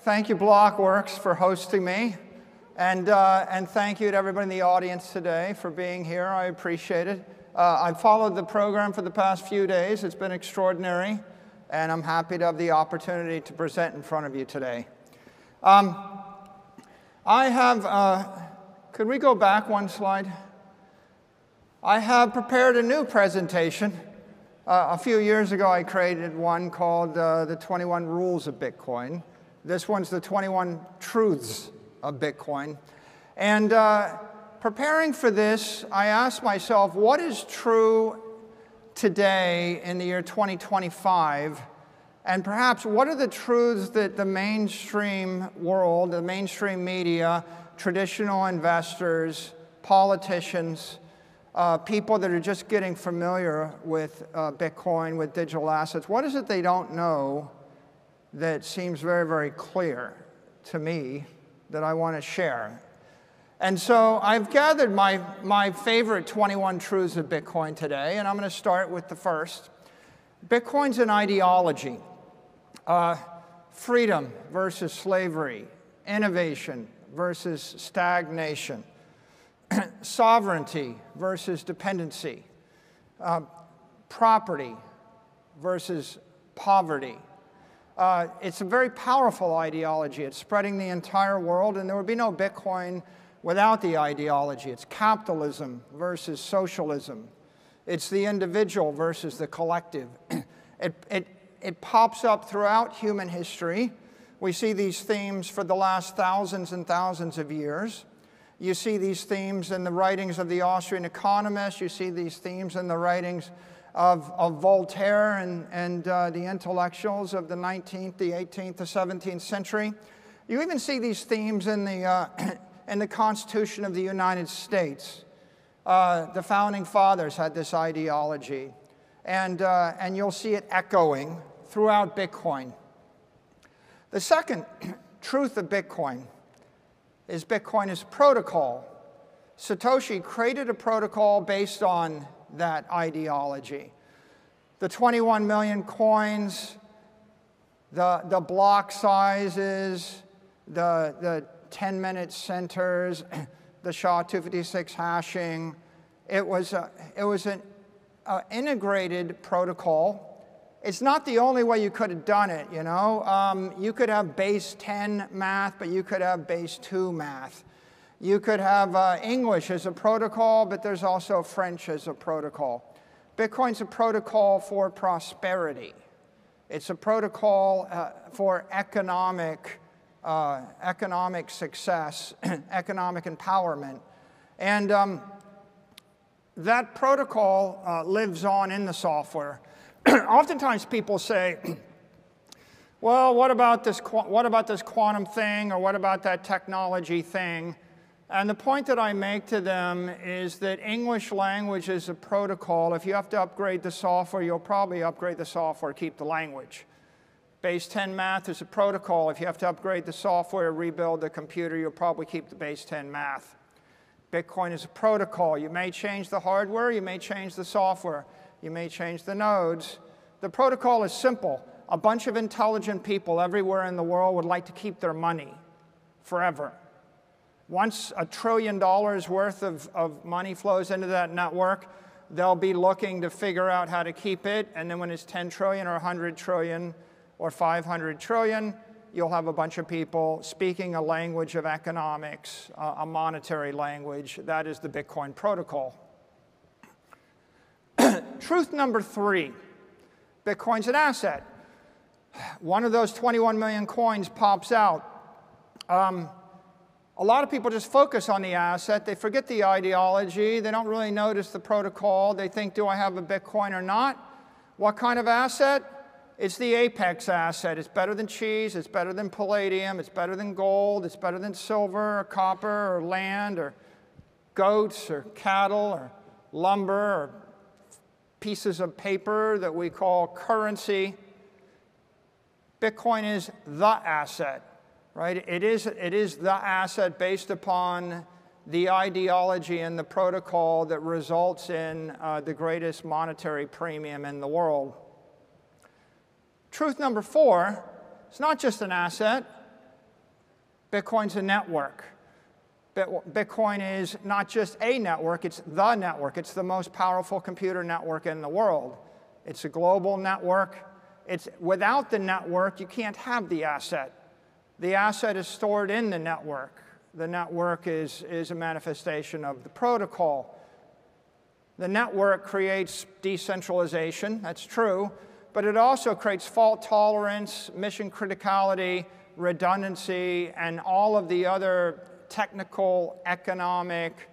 Thank you, Blockworks, for hosting me. And thank you to everybody in the audience today for being here. I appreciate it. I've followed the program for the past few days. It's been extraordinary. And I'm happy to have the opportunity to present in front of you today. Could we go back one slide? I have prepared a new presentation. A few years ago, I created one called the 21 Rules of Bitcoin. This one's the 21 Truths of Bitcoin. And preparing for this, I asked myself, what is true today in the year 2025? And perhaps what are the truths that the mainstream world, the mainstream media, traditional investors, politicians, people that are just getting familiar with Bitcoin, with digital assets, what is it they don't know that seems very, very clear to me that I want to share? And so I've gathered my favorite 21 truths of Bitcoin today, and I'm going to start with the first. Bitcoin's an ideology. Freedom versus slavery, innovation versus stagnation, sovereignty versus dependency, property versus poverty. It's a very powerful ideology. It's spreading the entire world, and there would be no Bitcoin without the ideology. It's capitalism versus socialism. It's the individual versus the collective. It pops up throughout human history. We see these themes for the last thousands and thousands of years. You see these themes in the writings of the Austrian economists. You see these themes in the writings of Voltaire and the intellectuals of the 19th, the 18th, the 17th century. You even see these themes in the Constitution of the United States. The Founding Fathers had this ideology. And you'll see it echoing throughout Bitcoin. The second truth of Bitcoin is protocol. Satoshi created a protocol based on that ideology. The 21 million coins, the block sizes, the 10-minute centers, the SHA-256 hashing. It was an integrated protocol. It's not the only way you could have done it, you know. You could have base 10 math, but you could have base 2 math. You could have English as a protocol, but there's also French as a protocol. Bitcoin's a protocol for prosperity. It's a protocol for economic success, economic empowerment. And that protocol lives on in the software. Oftentimes people say, well, what about this quantum thing, or what about that technology thing? And the point that I make to them is that English language is a protocol. If you have to upgrade the software, you'll probably upgrade the software, keep the language. Base 10 math is a protocol. If you have to upgrade the software, rebuild the computer, you'll probably keep the base 10 math. Bitcoin is a protocol. You may change the hardware, you may change the software, you may change the nodes. The protocol is simple. A bunch of intelligent people everywhere in the world would like to keep their money forever. Once $1 trillion worth of money flows into that network, they'll be looking to figure out how to keep it. And then when it's 10 trillion or 100 trillion or 500 trillion, you'll have a bunch of people speaking a language of economics, a monetary language. That is the Bitcoin protocol. Truth number 3, Bitcoin's an asset. One of those 21 million coins pops out. A lot of people just focus on the asset. They forget the ideology. They don't really notice the protocol. They think, do I have a Bitcoin or not? What kind of asset? It's the apex asset. It's better than cheese. It's better than palladium. It's better than gold. It's better than silver or copper or land or goats or cattle or lumber or pieces of paper that we call currency. Bitcoin is the asset, right? It is the asset based upon the ideology and the protocol that results in the greatest monetary premium in the world. Truth number 4, it's not just an asset, Bitcoin's a network. Bitcoin is not just a network, it's the network. It's the most powerful computer network in the world. It's a global network. Without the network, you can't have the asset. The asset is stored in the network. The network is a manifestation of the protocol. The network creates decentralization, that's true, but it also creates fault tolerance, mission criticality, redundancy, and all of the other technical, economic,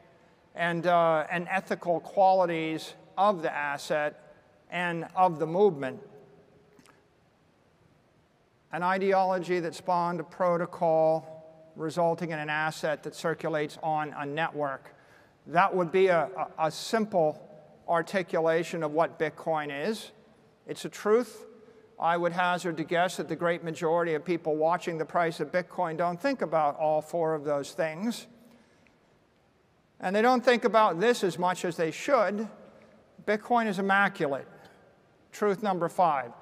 and ethical qualities of the asset and of the movement. An ideology that spawned a protocol resulting in an asset that circulates on a network. That would be a simple articulation of what Bitcoin is. It's a truth. I would hazard to guess that the great majority of people watching the price of Bitcoin don't think about all four of those things. And they don't think about this as much as they should. Bitcoin is immaculate. Truth number 5.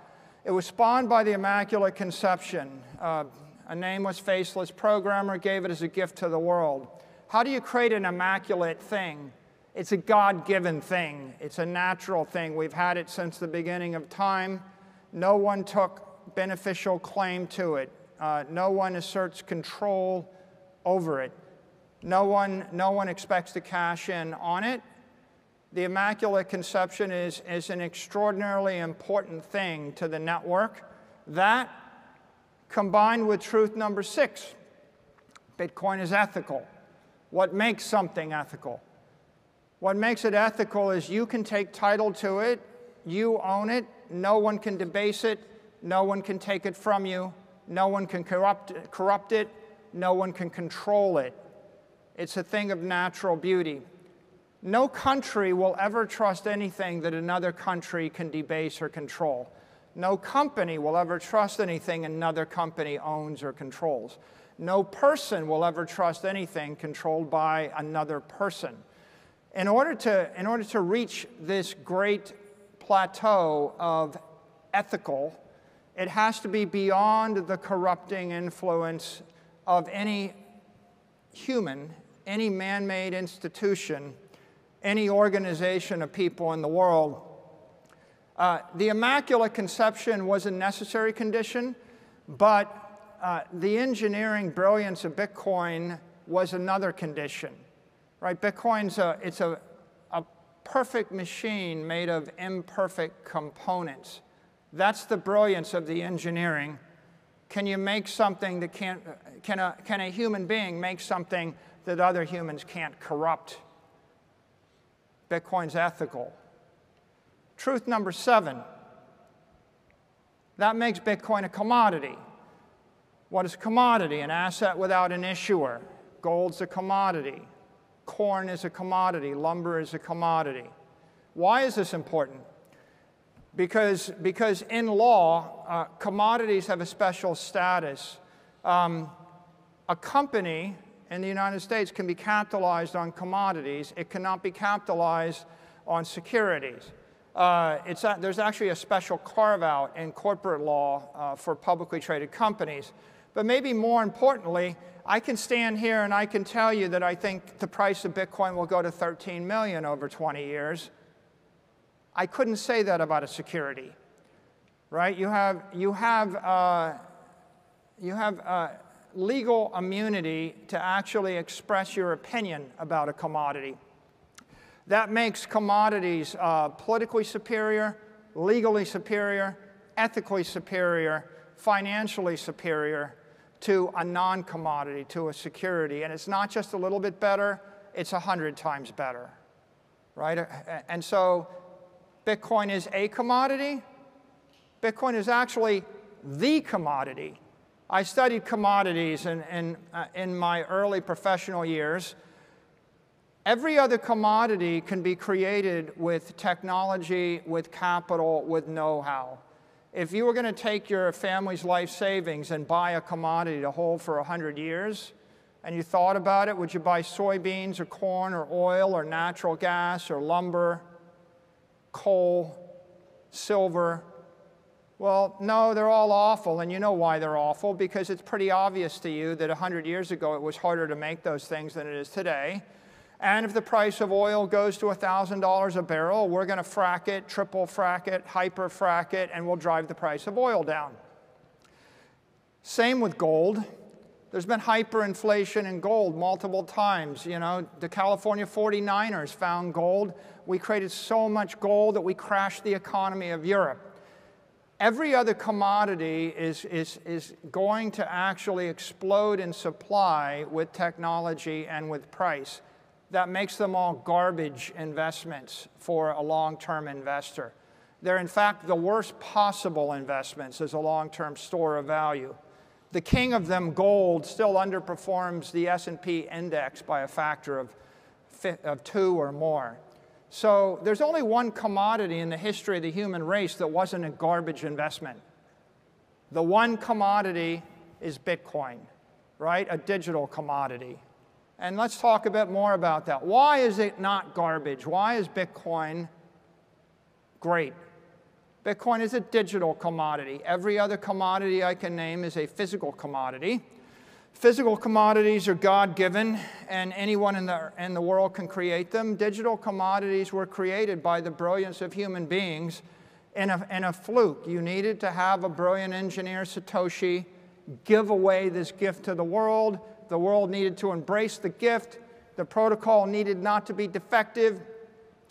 It was spawned by the Immaculate Conception. A nameless, faceless programmer gave it as a gift to the world. How do you create an immaculate thing? It's a God-given thing. It's a natural thing. We've had it since the beginning of time. No one took beneficial claim to it. No one asserts control over it. No one expects to cash in on it. The Immaculate Conception is an extraordinarily important thing to the network. That, combined with truth number 6, Bitcoin is ethical. What makes something ethical? What makes it ethical is you can take title to it, you own it, no one can debase it, no one can take it from you, no one can corrupt it, no one can control it. It's a thing of natural beauty. No country will ever trust anything that another country can debase or control. No company will ever trust anything another company owns or controls. No person will ever trust anything controlled by another person. In order to reach this great plateau of ethical, it has to be beyond the corrupting influence of any human, any man-made institution, any organization of people in the world. The Immaculate Conception was a necessary condition, but the engineering brilliance of Bitcoin was another condition. Right? Bitcoin's a perfect machine made of imperfect components. That's the brilliance of the engineering. Can you make something that can a human being make something that other humans can't corrupt? Bitcoin's ethical. Truth number 7. That makes Bitcoin a commodity. What is a commodity? An asset without an issuer. Gold's a commodity. Corn is a commodity. Lumber is a commodity. Why is this important? Because in law, commodities have a special status. A company in the United States can be capitalized on commodities. It cannot be capitalized on securities. There's actually a special carve-out in corporate law for publicly traded companies. But maybe more importantly, I can stand here and I can tell you that I think the price of Bitcoin will go to 13 million over 20 years. I couldn't say that about a security, right? You have legal immunity to actually express your opinion about a commodity. That makes commodities politically superior, legally superior, ethically superior, financially superior to a non-commodity, to a security. And it's not just a little bit better, it's 100 times better, right? And so Bitcoin is a commodity. Bitcoin is actually the commodity. I studied commodities in my early professional years. Every other commodity can be created with technology, with capital, with know-how. If you were going to take your family's life savings and buy a commodity to hold for 100 years, and you thought about it, would you buy soybeans or corn or oil or natural gas or lumber, coal, silver? Well, no, they're all awful, and you know why they're awful, because it's pretty obvious to you that 100 years ago it was harder to make those things than it is today. And if the price of oil goes to $1,000 a barrel, we're going to frack it, triple frack it, hyper frack it, and we'll drive the price of oil down. Same with gold. There's been hyperinflation in gold multiple times. You know, the California 49ers found gold. We created so much gold that we crashed the economy of Europe. Every other commodity is going to actually explode in supply with technology and with price. That makes them all garbage investments for a long-term investor. They're, in fact, the worst possible investments as a long-term store of value. The king of them, gold, still underperforms the S&P index by a factor of 2 or more. So there's only one commodity in the history of the human race that wasn't a garbage investment. The one commodity is Bitcoin, right? A digital commodity. And let's talk a bit more about that. Why is it not garbage? Why is Bitcoin great? Bitcoin is a digital commodity. Every other commodity I can name is a physical commodity. Physical commodities are God-given, and anyone in the world can create them. Digital commodities were created by the brilliance of human beings in a fluke. You needed to have a brilliant engineer, Satoshi, give away this gift to the world. The world needed to embrace the gift. The protocol needed not to be defective.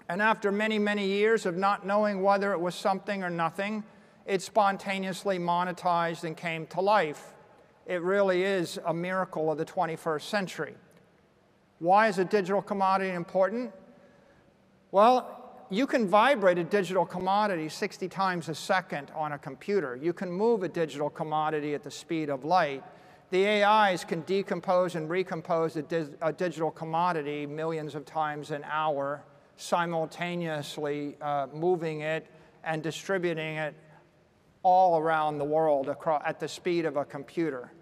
And after many, many years of not knowing whether it was something or nothing, it spontaneously monetized and came to life. It really is a miracle of the 21st century. Why is a digital commodity important? Well, you can vibrate a digital commodity 60 times a second on a computer. You can move a digital commodity at the speed of light. The AIs can decompose and recompose a digital commodity millions of times an hour, simultaneously moving it and distributing it all around the world at the speed of a computer.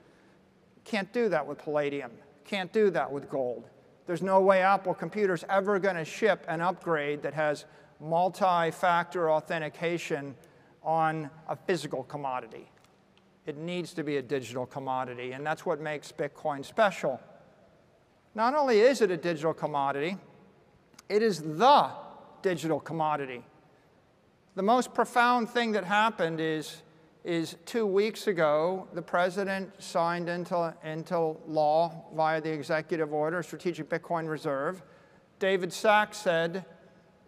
Can't do that with palladium. Can't do that with gold. There's no way Apple Computer's ever going to ship an upgrade that has multi-factor authentication on a physical commodity. It needs to be a digital commodity, and that's what makes Bitcoin special. Not only is it a digital commodity, it is the digital commodity. The most profound thing that happened is 2 weeks ago, the president signed into law via the executive order, Strategic Bitcoin Reserve. David Sachs said,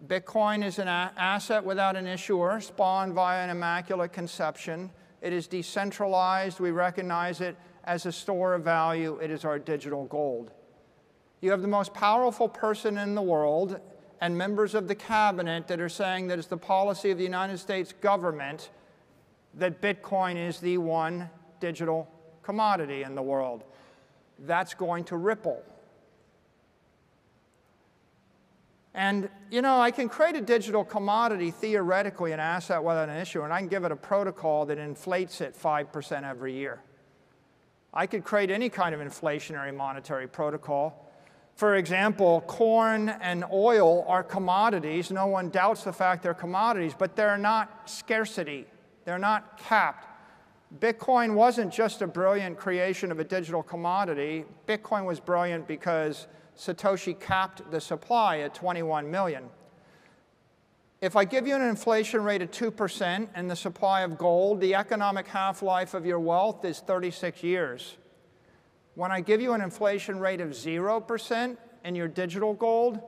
Bitcoin is an asset without an issuer, spawned via an immaculate conception. It is decentralized. We recognize it as a store of value. It is our digital gold. You have the most powerful person in the world and members of the cabinet that are saying that it's the policy of the United States government that Bitcoin is the one digital commodity in the world. That's going to ripple. And, you know, I can create a digital commodity, theoretically, an asset without an issue, and I can give it a protocol that inflates it 5% every year. I could create any kind of inflationary monetary protocol. For example, corn and oil are commodities. No one doubts the fact they're commodities, but they're not scarcity. They're not capped. Bitcoin wasn't just a brilliant creation of a digital commodity. Bitcoin was brilliant because Satoshi capped the supply at 21 million. If I give you an inflation rate of 2% and the supply of gold, the economic half-life of your wealth is 36 years. When I give you an inflation rate of 0% in your digital gold,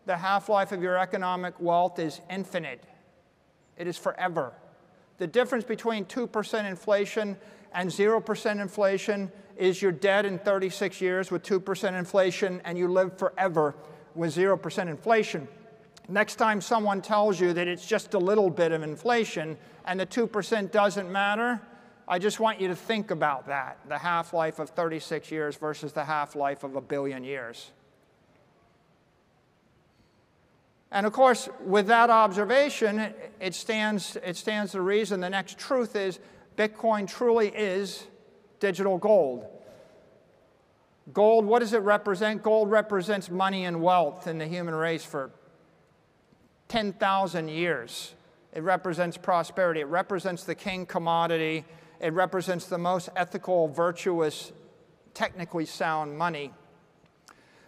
the half-life of your economic wealth is infinite. It is forever. The difference between 2% inflation and 0% inflation is you're dead in 36 years with 2% inflation, and you live forever with 0% inflation. Next time someone tells you that it's just a little bit of inflation and the 2% doesn't matter, I just want you to think about that, the half-life of 36 years versus the half-life of 1 billion years. And of course, with that observation, it stands to reason the next truth is Bitcoin truly is digital gold. Gold, what does it represent? Gold represents money and wealth in the human race for 10,000 years. It represents prosperity. It represents the king commodity. It represents the most ethical, virtuous, technically sound money.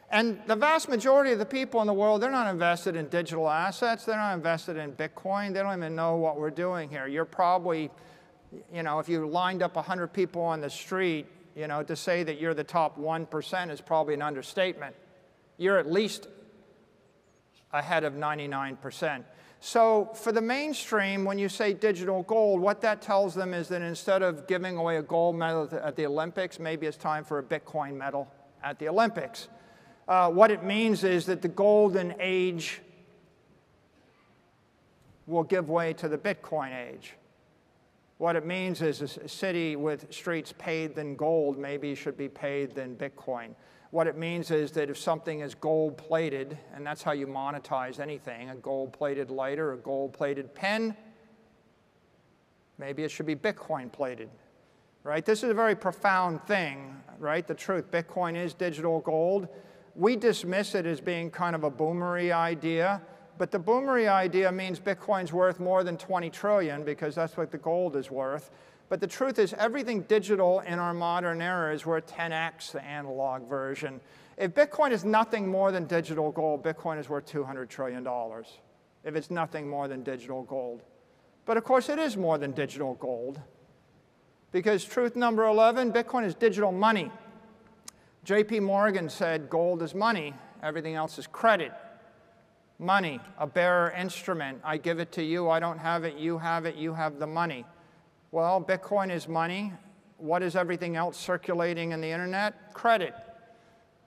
And the vast majority of the people in the world, they're not invested in digital assets. They're not invested in Bitcoin. They don't even know what we're doing here. You're probably, you know, if you lined up 100 people on the street, you know, to say that you're the top 1% is probably an understatement. You're at least ahead of 99%. So for the mainstream, when you say digital gold, what that tells them is that instead of giving away a gold medal at the Olympics, maybe it's time for a Bitcoin medal at the Olympics. What it means is that the golden age will give way to the Bitcoin age. What it means is a city with streets paved in gold maybe should be paved in Bitcoin. What it means is that if something is gold-plated, and that's how you monetize anything, a gold-plated lighter, a gold-plated pen, maybe it should be Bitcoin-plated, right? This is a very profound thing, right? The truth, Bitcoin is digital gold. We dismiss it as being kind of a boomery idea, but the boomery idea means Bitcoin's worth more than 20 trillion because that's what the gold is worth. But the truth is, everything digital in our modern era is worth 10x the analog version. If Bitcoin is nothing more than digital gold, Bitcoin is worth $200 trillion, if it's nothing more than digital gold. But of course, it is more than digital gold, because truth number 11, Bitcoin is digital money. JP Morgan said gold is money, everything else is credit. Money, a bearer instrument. I give it to you, I don't have it, you have the money. Well, Bitcoin is money. What is everything else circulating in the internet? Credit.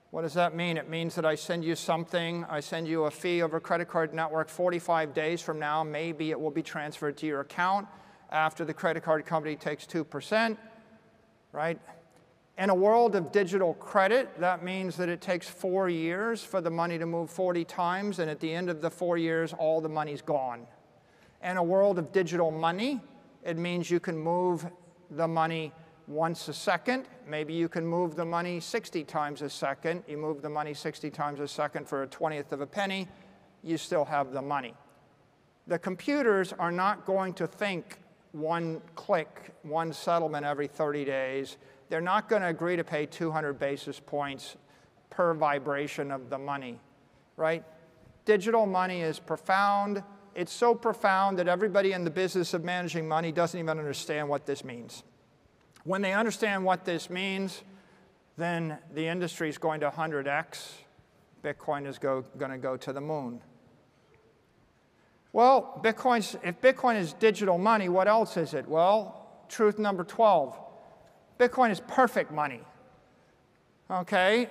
What does that mean? It means that I send you something, I send you a fee over a credit card network. 45 days from now, maybe it will be transferred to your account after the credit card company takes 2%, right? In a world of digital credit, that means that it takes 4 years for the money to move 40 times, and at the end of the 4 years, all the money's gone. In a world of digital money, it means you can move the money once a second. Maybe you can move the money 60 times a second. You move the money 60 times a second for a 1/20th of a penny, you still have the money. The computers are not going to think one click, one settlement every 30 days. They're not going to agree to pay 200 basis points per vibration of the money, right? Digital money is profound. It's so profound that everybody in the business of managing money doesn't even understand what this means. When they understand what this means, then the industry is going to 100x. Bitcoin is going to go to the moon. Well, if Bitcoin is digital money, what else is it? Well, truth number 12. Bitcoin is perfect money. Okay?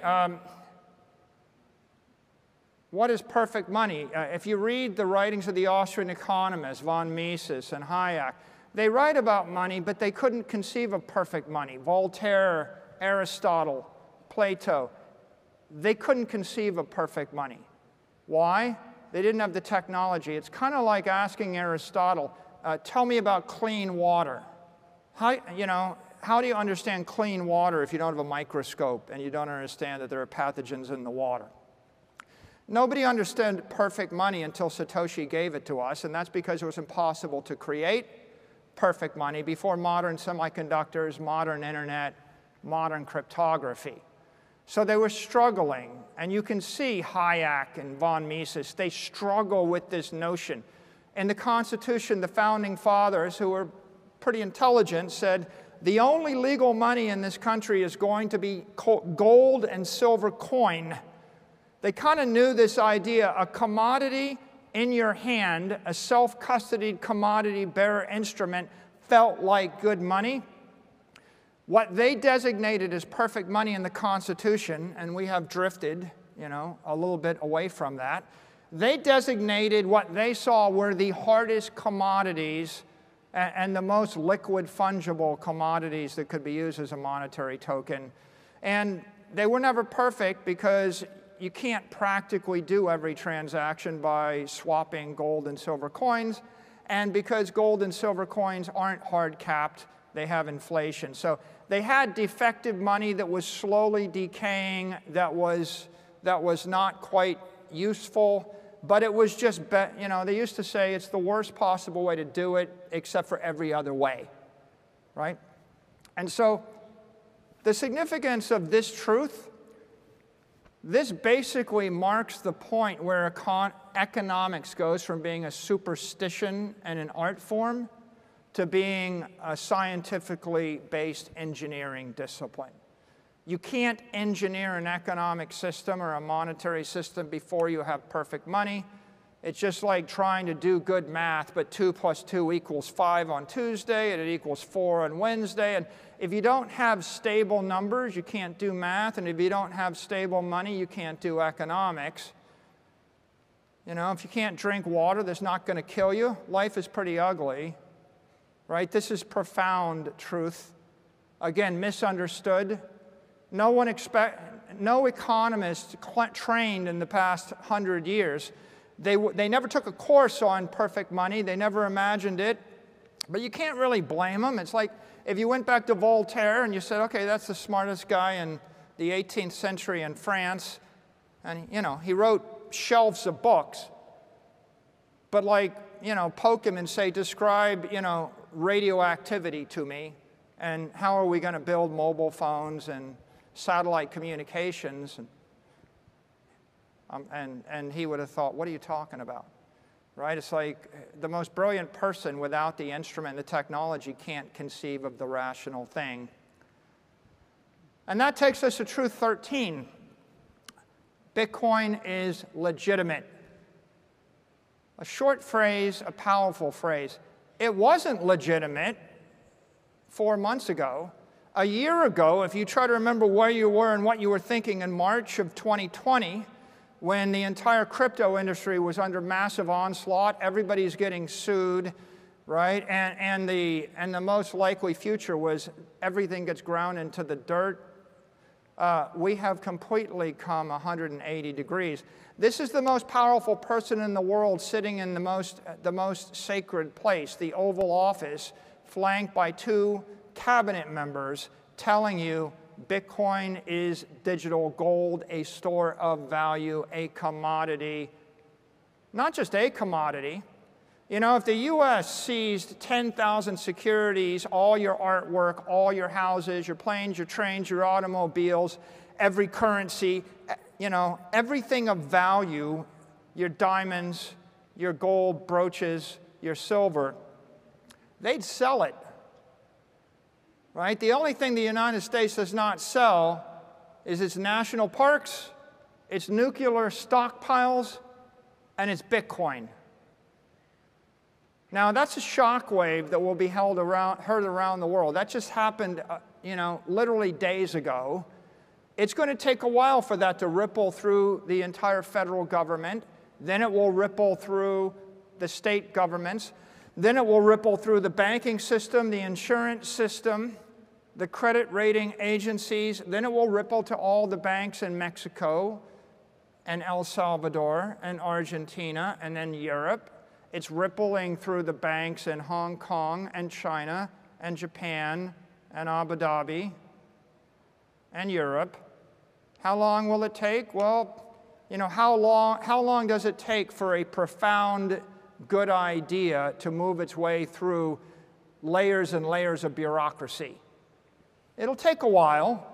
What is perfect money? If you read the writings of the Austrian economists, von Mises and Hayek, they write about money, but they couldn't conceive of perfect money. Voltaire, Aristotle, Plato, they couldn't conceive of perfect money. Why? They didn't have the technology. It's kind of like asking Aristotle, tell me about clean water. How do you understand clean water if you don't have a microscope and you don't understand that there are pathogens in the water? Nobody understood perfect money until Satoshi gave it to us, and that's because it was impossible to create perfect money before modern semiconductors, modern internet, modern cryptography. So they were struggling, and you can see Hayek and von Mises, they struggle with this notion. In the Constitution, the founding fathers, who were pretty intelligent, said, the only legal money in this country is going to be gold and silver coin. They kind of knew this idea, a commodity in your hand, a self-custodied commodity bearer instrument felt like good money. What they designated as perfect money in the Constitution, and we have drifted, a little bit away from that, they designated what they saw were the hardest commodities and the most liquid, fungible commodities that could be used as a monetary token. And they were never perfect because you can't practically do every transaction by swapping gold and silver coins. And because gold and silver coins aren't hard capped, they have inflation. So they had defective money that was slowly decaying, that was not quite useful. but it was just, you know, they used to say it's the worst possible way to do it except for every other way, right? And so the significance of this truth, this basically marks the point where economics goes from being a superstition and an art form to being a scientifically based engineering discipline. You can't engineer an economic system or a monetary system before you have perfect money. It's just like trying to do good math, but 2 + 2 = 5 on Tuesday, and it equals 4 on Wednesday. And if you don't have stable numbers, you can't do math. And if you don't have stable money, you can't do economics. You know, if you can't drink water that's not going to kill you, life is pretty ugly, right? This is profound truth. Again, misunderstood. No economist trained in the past 100 years. They never took a course on perfect money. They never imagined it. But you can't really blame them. It's like if you went back to Voltaire and you said, okay, that's the smartest guy in the 18th century in France. And, you know, he wrote shelves of books. But like, you know, poke him and say, describe, you know, radioactivity to me. And how are we going to build mobile phones and satellite communications? And he would have thought, what are you talking about? Right? It's like the most brilliant person without the instrument, the technology, can't conceive of the rational thing. And that takes us to truth 13. Bitcoin is legitimate. A short phrase, a powerful phrase. It wasn't legitimate 4 months ago. A year ago, if you try to remember where you were and what you were thinking in March of 2020, when the entire crypto industry was under massive onslaught, everybody's getting sued, right? And the most likely future was everything gets ground into the dirt. We have completely come 180 degrees. This is the most powerful person in the world sitting in the most sacred place, the Oval Office, flanked by 2 cabinet members telling you Bitcoin is digital gold, a store of value, a commodity. Not just a commodity. You know, if the U.S. seized 10,000 securities, all your artwork, all your houses, your planes, your trains, your automobiles, every currency, you know, everything of value, your diamonds, your gold brooches, your silver, they'd sell it. Right? The only thing the United States does not sell is its national parks, its nuclear stockpiles, and its Bitcoin. Now, that's a shockwave that will be heard around the world. That just happened, you know, literally days ago. It's going to take a while for that to ripple through the entire federal government. Then it will ripple through the state governments. Then it will ripple through the banking system, the insurance system, the credit rating agencies. Then it will ripple to all the banks in Mexico and El Salvador and Argentina and then Europe. It's rippling through the banks in Hong Kong and China and Japan and Abu Dhabi and Europe. How long will it take? Well, you know, how long does it take for a profound good idea to move its way through layers and layers of bureaucracy? It'll take a while,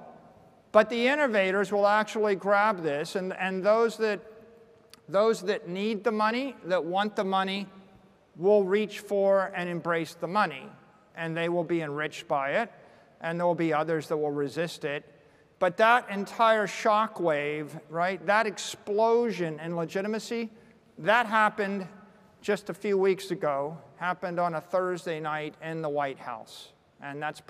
but the innovators will actually grab this, and those that need the money, that want the money, will reach for and embrace the money, and they will be enriched by it, and there will be others that will resist it. But that entire shock wave, right, that explosion in legitimacy, that happened just a few weeks ago, happened on a Thursday night in the White House. And that's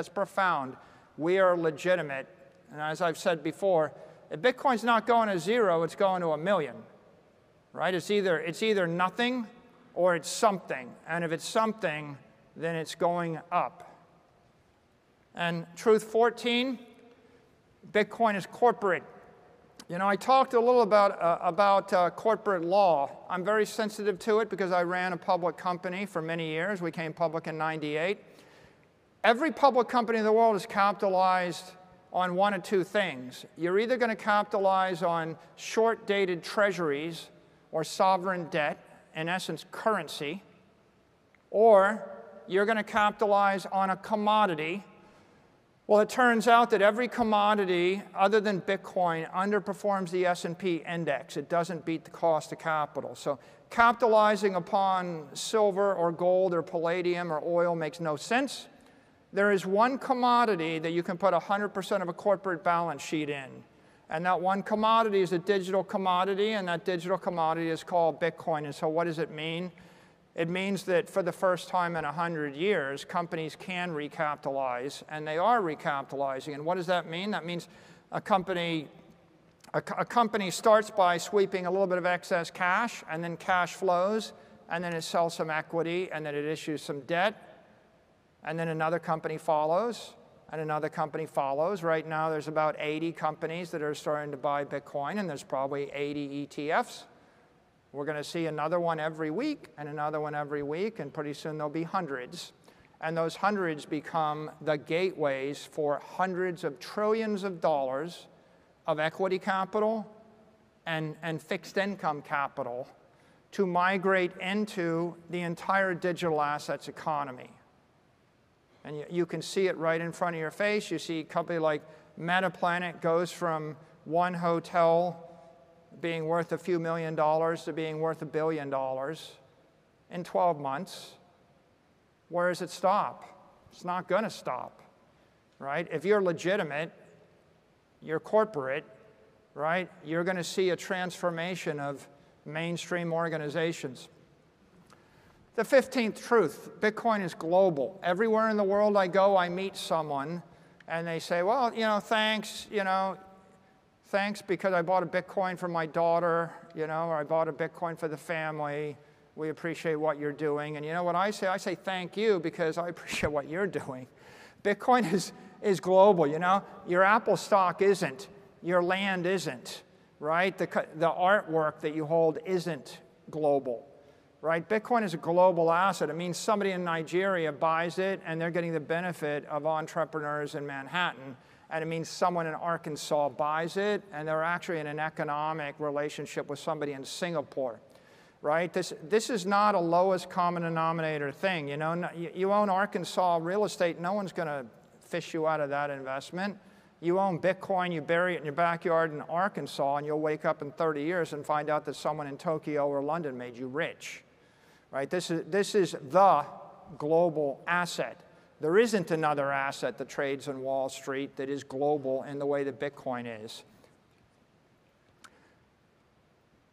profound. We are legitimate. And as I've said before, if Bitcoin's not going to 0, it's going to 1 million. Right? It's either nothing or it's something. And if it's something, then it's going up. And truth 14, Bitcoin is corporate. You know, I talked a little about corporate law. I'm very sensitive to it because I ran a public company for many years. We came public in '98. Every public company in the world is capitalized on one of 2 things. You're either going to capitalize on short-dated treasuries or sovereign debt, in essence currency, or you're going to capitalize on a commodity. Well, it turns out that every commodity other than Bitcoin underperforms the S&P index. It doesn't beat the cost of capital. So capitalizing upon silver or gold or palladium or oil makes no sense. There is one commodity that you can put 100% of a corporate balance sheet in. And that one commodity is a digital commodity, and that digital commodity is called Bitcoin. And so what does it mean? It means that for the first time in 100 years, companies can recapitalize, and they are recapitalizing. And what does that mean? That means a company starts by sweeping a little bit of excess cash, and then cash flows, and then it sells some equity, and then it issues some debt, and then another company follows, and another company follows. Right now, there's about 80 companies that are starting to buy Bitcoin, and there's probably 80 ETFs. We're going to see another one every week, and another one every week, and pretty soon there'll be hundreds. And those hundreds become the gateways for hundreds of trillions of dollars of equity capital and fixed income capital to migrate into the entire digital assets economy. And you can see it right in front of your face. You see a company like Metaplanet goes from one hotel being worth a few $1 million to being worth $1 billion in 12 months. Where does it stop? It's not going to stop, right? If you're legitimate, you're corporate, right? You're going to see a transformation of mainstream organizations. The 15th truth, Bitcoin is global. Everywhere in the world I go, I meet someone, and they say, well, thanks, thanks because I bought a Bitcoin for my daughter, or I bought a Bitcoin for the family. We appreciate what you're doing. And you know what I say? I say thank you because I appreciate what you're doing. Bitcoin is global, Your Apple stock isn't. Your land isn't, right? The artwork that you hold isn't global, right? Bitcoin is a global asset. It means somebody in Nigeria buys it, and they're getting the benefit of entrepreneurs in Manhattan. And it means someone in Arkansas buys it, and they're actually in an economic relationship with somebody in Singapore, right? This is not a lowest common denominator thing. You own Arkansas real estate, no one's going to fish you out of that investment. You own Bitcoin, you bury it in your backyard in Arkansas, and you'll wake up in 30 years and find out that someone in Tokyo or London made you rich, right? This is the global asset. There isn't another asset that trades on Wall Street that is global in the way that Bitcoin is.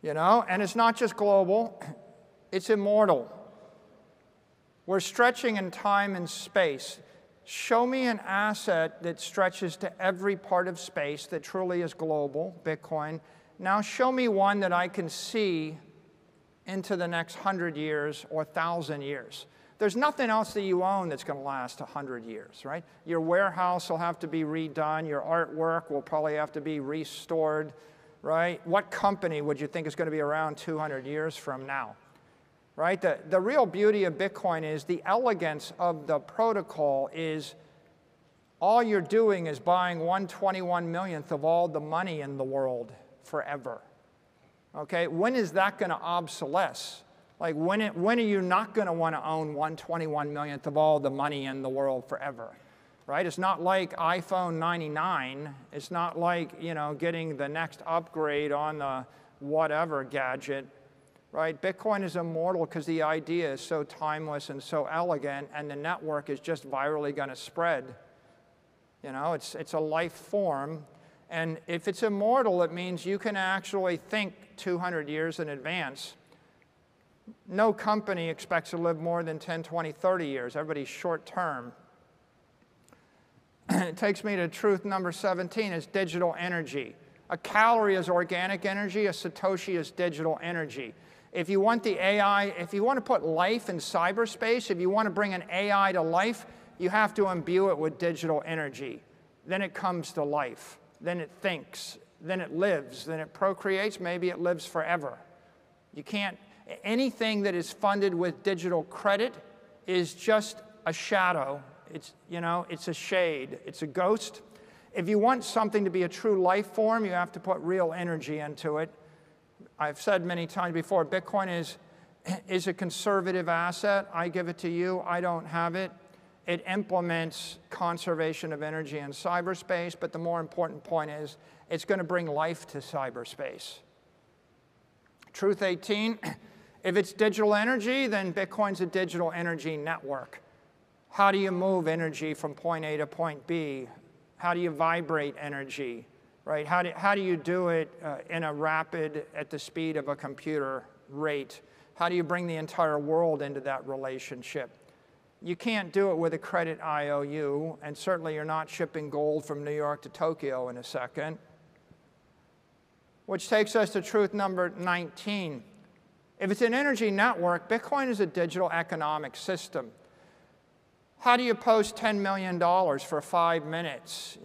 And it's not just global, it's immortal. We're stretching in time and space. Show me an asset that stretches to every part of space that truly is global, Bitcoin. Now show me one that I can see into the next 100 years or 1,000 years. There's nothing else that you own that's going to last 100 years, right? Your warehouse will have to be redone. Your artwork will probably have to be restored, right? What company would you think is going to be around 200 years from now, right? The real beauty of Bitcoin is the elegance of the protocol is all you're doing is buying 1/21 millionth of all the money in the world forever, okay? When is that going to obsolesce? Like, when are you not going to want to own 1/21 millionth of all the money in the world forever, right? It's not like iPhone 99. It's not like, getting the next upgrade on the whatever gadget, right? Bitcoin is immortal because the idea is so timeless and so elegant, and the network is just virally going to spread. It's a life form. And if it's immortal, it means you can actually think 200 years in advance. No company expects to live more than 10, 20, 30 years. Everybody's short term. It takes me to truth number 17 is digital energy. A calorie is organic energy. A Satoshi is digital energy. If you want the AI, if you want to put life in cyberspace, if you want to bring an AI to life, you have to imbue it with digital energy. Then it comes to life. Then it thinks. Then it lives. Then it procreates. Maybe it lives forever. You can't. Anything that is funded with digital credit is just a shadow. It's a shade. It's a ghost. If you want something to be a true life form, you have to put real energy into it. I've said many times before, Bitcoin is a conservative asset. I give it to you. I don't have it. It implements conservation of energy in cyberspace, but the more important point is it's going to bring life to cyberspace. Truth 18, if it's digital energy, then Bitcoin's a digital energy network. How do you move energy from point A to point B? How do you vibrate energy, right? How do you do it in a rapid, at the speed of a computer rate? How do you bring the entire world into that relationship? You can't do it with a credit IOU, and certainly you're not shipping gold from New York to Tokyo in a second. Which takes us to truth number 19. If it's an energy network, Bitcoin is a digital economic system. How do you post $10 million for 5 minutes,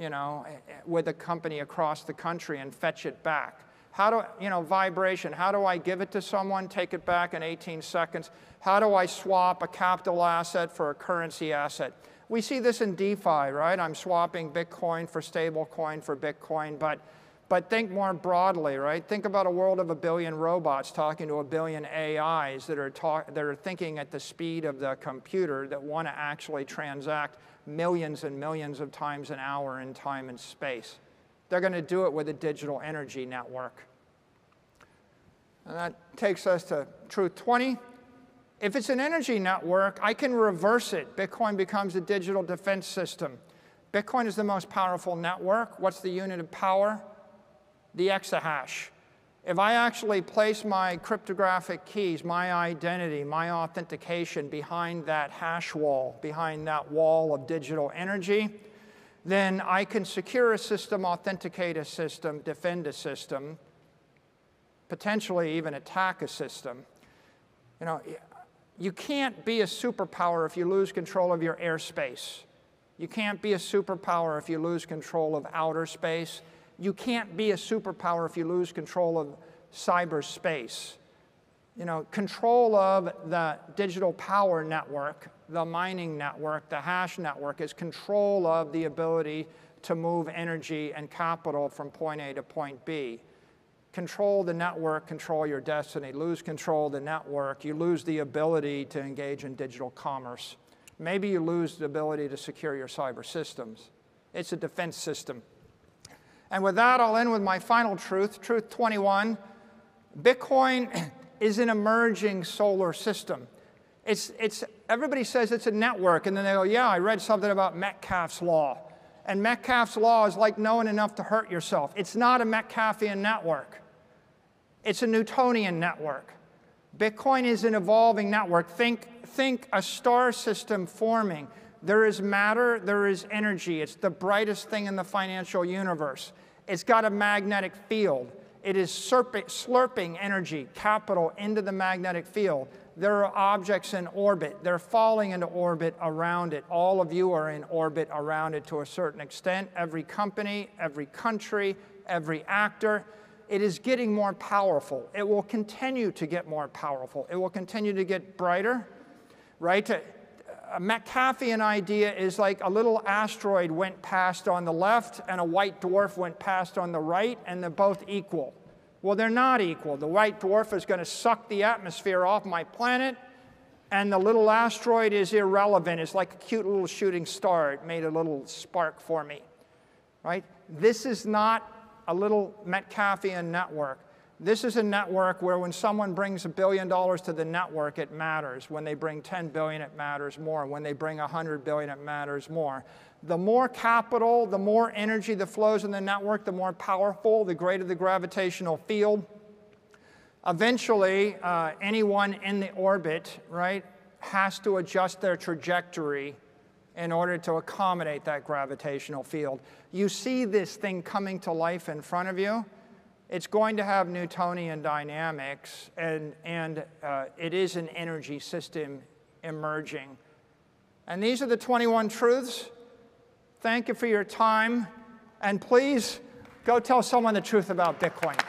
with a company across the country and fetch it back? Vibration, how do I give it to someone, take it back in 18 seconds? How do I swap a capital asset for a currency asset? We see this in DeFi, right? I'm swapping Bitcoin for stablecoin for Bitcoin, but think more broadly, right? Think about a world of 1 billion robots talking to 1 billion AIs that are thinking at the speed of the computer, that want to actually transact millions and millions of times an hour in time and space. They're going to do it with a digital energy network. And that takes us to truth 20. If it's an energy network, I can reverse it. Bitcoin becomes a digital defense system. Bitcoin is the most powerful network. What's the unit of power? The exahash. If I actually place my cryptographic keys, my identity, my authentication behind that hash wall, behind that wall of digital energy, then I can secure a system, authenticate a system, defend a system, potentially even attack a system. You can't be a superpower if you lose control of your airspace. You can't be a superpower if you lose control of outer space. You can't be a superpower if you lose control of cyberspace. Control of the digital power network, the mining network, the hash network is control of the ability to move energy and capital from point A to point B. Control the network, control your destiny. Lose control of the network, you lose the ability to engage in digital commerce. Maybe you lose the ability to secure your cyber systems. It's a defense system. And with that, I'll end with my final truth, truth 21. Bitcoin is an emerging solar system. Everybody says it's a network, and then they go, yeah, I read something about Metcalfe's law. And Metcalfe's law is like knowing enough to hurt yourself. It's not a Metcalfean network. It's a Newtonian network. Bitcoin is an evolving network. Think a star system forming. There is matter, there is energy. It's the brightest thing in the financial universe. It's got a magnetic field. It is slurping energy, capital, into the magnetic field. There are objects in orbit. They're falling into orbit around it. All of you are in orbit around it to a certain extent. Every company, every country, every actor. It is getting more powerful. It will continue to get more powerful. It will continue to get brighter, right? A Metcalfean idea is like a little asteroid went past on the left and a white dwarf went past on the right, and they're both equal. Well, they're not equal. The white dwarf is going to suck the atmosphere off my planet, and the little asteroid is irrelevant. It's like a cute little shooting star. It made a little spark for me, right? This is not a little Metcalfean network. This is a network where when someone brings $1 billion to the network, it matters. When they bring 10 billion, it matters more. When they bring 100 billion, it matters more. The more capital, the more energy that flows in the network, the more powerful, the greater the gravitational field. Eventually, anyone in the orbit, right, has to adjust their trajectory in order to accommodate that gravitational field. You see this thing coming to life in front of you. It's going to have Newtonian dynamics, and it is an energy system emerging. And these are the 21 truths. Thank you for your time, and please go tell someone the truth about Bitcoin.